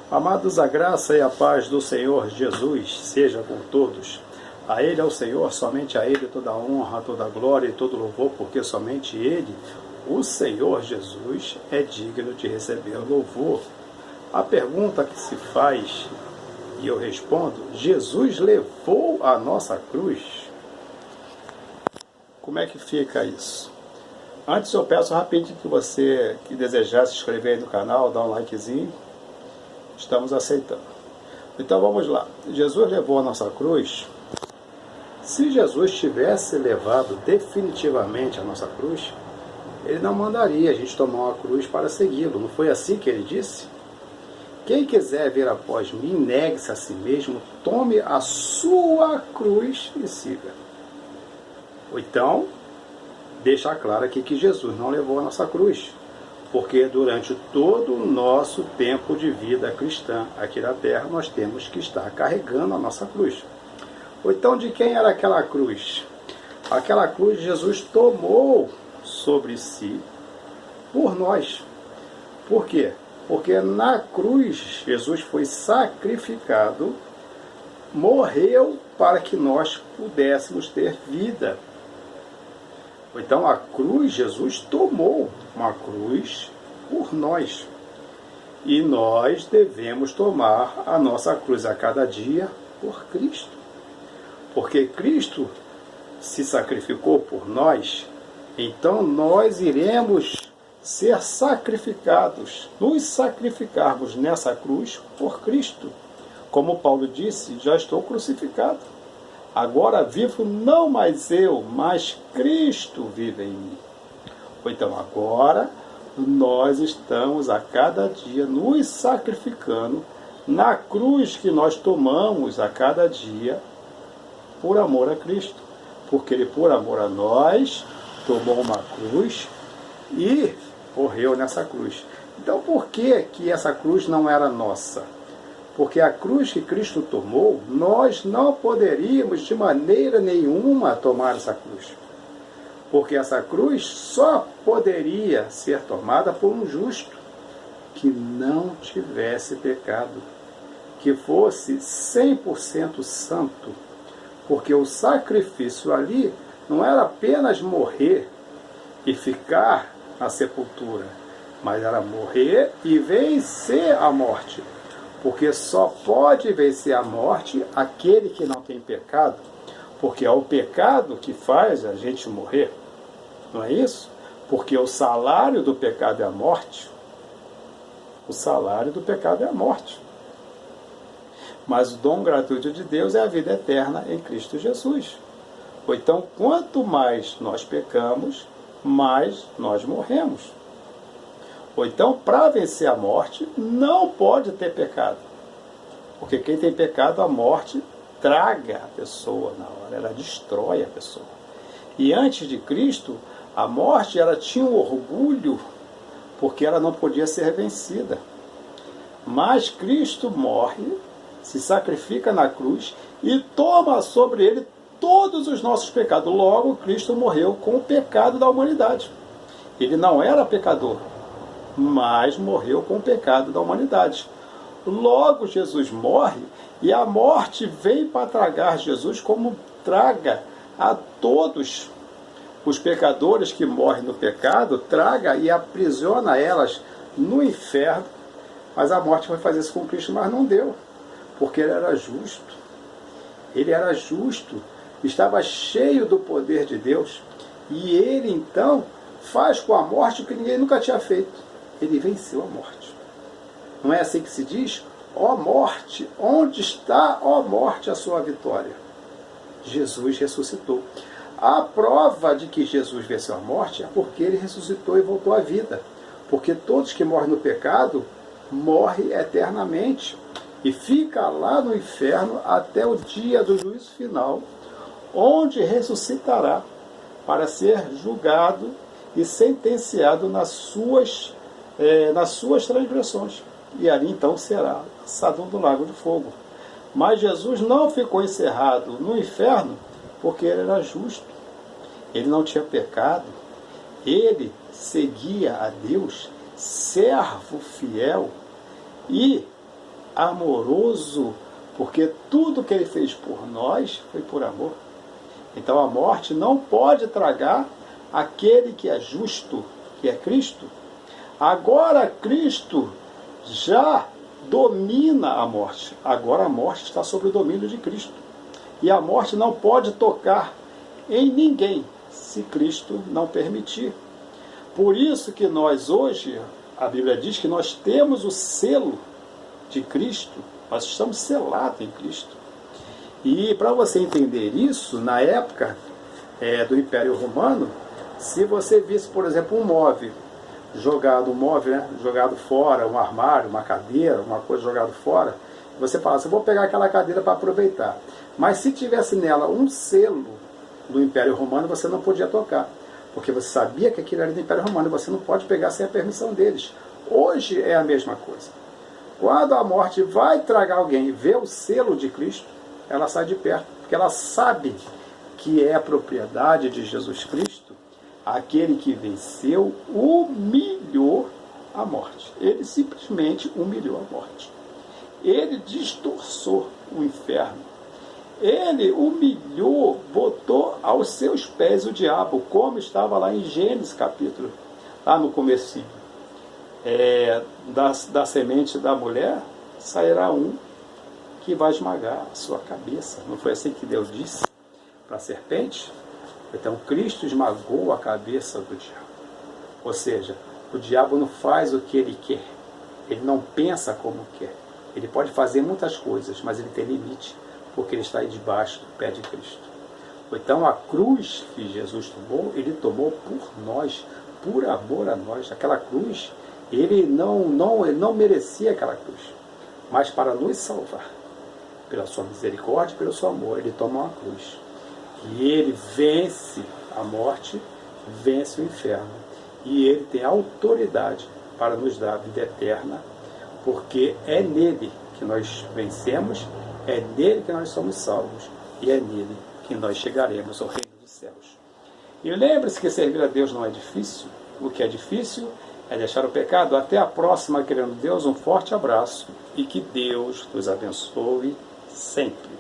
Amados, a graça e a paz do Senhor Jesus seja com todos. A Ele, ao Senhor, somente a Ele toda a honra, toda a glória e todo louvor, porque somente Ele, o Senhor Jesus, é digno de receber louvor. A pergunta que se faz, e eu respondo, Jesus levou a nossa cruz? Como é que fica isso? Antes eu peço rapidinho que você que desejar se inscrever aí no canal, dá um likezinho. Estamos aceitando. Então vamos lá. Jesus levou a nossa cruz. Se Jesus tivesse levado definitivamente a nossa cruz, Ele não mandaria a gente tomar uma cruz para segui-lo. Não foi assim que Ele disse? Quem quiser vir após mim, negue-se a si mesmo, tome a sua cruz e siga. Ou então, deixa claro aqui que Jesus não levou a nossa cruz. Porque durante todo o nosso tempo de vida cristã aqui na Terra, nós temos que estar carregando a nossa cruz. Ou então, de quem era aquela cruz? Aquela cruz Jesus tomou sobre si por nós. Por quê? Porque na cruz Jesus foi sacrificado, morreu para que nós pudéssemos ter vida. Então a cruz Jesus tomou, uma cruz por nós. E nós devemos tomar a nossa cruz a cada dia por Cristo. Porque Cristo se sacrificou por nós, então nós iremos ser sacrificados, nos sacrificarmos nessa cruz por Cristo. Como Paulo disse, já estou crucificado. Agora vivo não mais eu, mas Cristo vive em mim. Então agora nós estamos a cada dia nos sacrificando na cruz que nós tomamos a cada dia por amor a Cristo. Porque Ele, por amor a nós, tomou uma cruz e morreu nessa cruz. Então por que essa cruz não era nossa? Porque a cruz que Cristo tomou, nós não poderíamos de maneira nenhuma tomar essa cruz. Porque essa cruz só poderia ser tomada por um justo que não tivesse pecado, que fosse 100% santo. Porque o sacrifício ali não era apenas morrer e ficar na sepultura, mas era morrer e vencer a morte. Porque só pode vencer a morte aquele que não tem pecado, porque é o pecado que faz a gente morrer, não é isso? Porque o salário do pecado é a morte. O salário do pecado é a morte. Mas o dom gratuito de Deus é a vida eterna em Cristo Jesus. Ou então, quanto mais nós pecamos, mais nós morremos. Ou então, para vencer a morte, não pode ter pecado. Porque quem tem pecado, a morte traga a pessoa na hora, ela destrói a pessoa. E antes de Cristo, a morte ela tinha um orgulho, porque ela não podia ser vencida. Mas Cristo morre, se sacrifica na cruz e toma sobre ele todos os nossos pecados. Logo, Cristo morreu com o pecado da humanidade. Ele não era pecador, mas morreu com o pecado da humanidade. Logo, Jesus morre e a morte vem para tragar Jesus como traga a todos os pecadores que morrem no pecado, traga e aprisiona elas no inferno. Mas a morte vai fazer isso com Cristo, mas não deu, porque Ele era justo. Ele era justo, estava cheio do poder de Deus, e Ele então faz com a morte o que ninguém nunca tinha feito. Ele venceu a morte. Não é assim que se diz? Ó morte, onde está, ó morte, a sua vitória? Jesus ressuscitou. A prova de que Jesus venceu a morte é porque Ele ressuscitou e voltou à vida. Porque todos que morrem no pecado, morrem eternamente. E fica lá no inferno até o dia do juízo final, onde ressuscitará para ser julgado e sentenciado nas suas transgressões. E ali então será lançado no lago de fogo. Mas Jesus não ficou encerrado no inferno porque Ele era justo. Ele não tinha pecado. Ele seguia a Deus, servo fiel. E amoroso, porque tudo que ele fez por nós foi por amor. Então a morte não pode tragar aquele que é justo, que é Cristo. Agora Cristo já domina a morte. Agora a morte está sob o domínio de Cristo. E a morte não pode tocar em ninguém, se Cristo não permitir. Por isso que nós hoje, a Bíblia diz que nós temos o selo de Cristo, nós estamos selados em Cristo. E para você entender isso, na época do Império Romano, se você visse, por exemplo, um móvel, jogado fora, um armário, uma cadeira, uma coisa jogada fora, você fala assim, vou pegar aquela cadeira para aproveitar. Mas se tivesse nela um selo do Império Romano, você não podia tocar, porque você sabia que aquilo era do Império Romano, e você não pode pegar sem a permissão deles. Hoje é a mesma coisa. Quando a morte vai tragar alguém e vê o selo de Cristo, ela sai de perto, porque ela sabe que é a propriedade de Jesus Cristo. Aquele que venceu humilhou a morte. Ele simplesmente humilhou a morte. Ele destroçou o inferno. Ele humilhou, botou aos seus pés o diabo, como estava lá em Gênesis capítulo, lá no comecinho. Da semente da mulher sairá um que vai esmagar a sua cabeça. Não foi assim que Deus disse para a serpente? Então Cristo esmagou a cabeça do diabo. Ou seja, o diabo não faz o que ele quer. Ele não pensa como quer. Ele pode fazer muitas coisas, mas ele tem limite, porque ele está aí debaixo do pé de Cristo. Então a cruz que Jesus tomou, ele tomou por nós, por amor a nós. Aquela cruz, ele não merecia aquela cruz, mas para nos salvar, pela sua misericórdia, pelo seu amor, ele toma uma cruz. E ele vence a morte, vence o inferno. E ele tem autoridade para nos dar a vida eterna, porque é nele que nós vencemos, é nele que nós somos salvos, e é nele que nós chegaremos ao reino dos céus. E lembre-se que servir a Deus não é difícil. O que é difícil é deixar o pecado. Até a próxima, querendo Deus, um forte abraço, e que Deus nos abençoe sempre.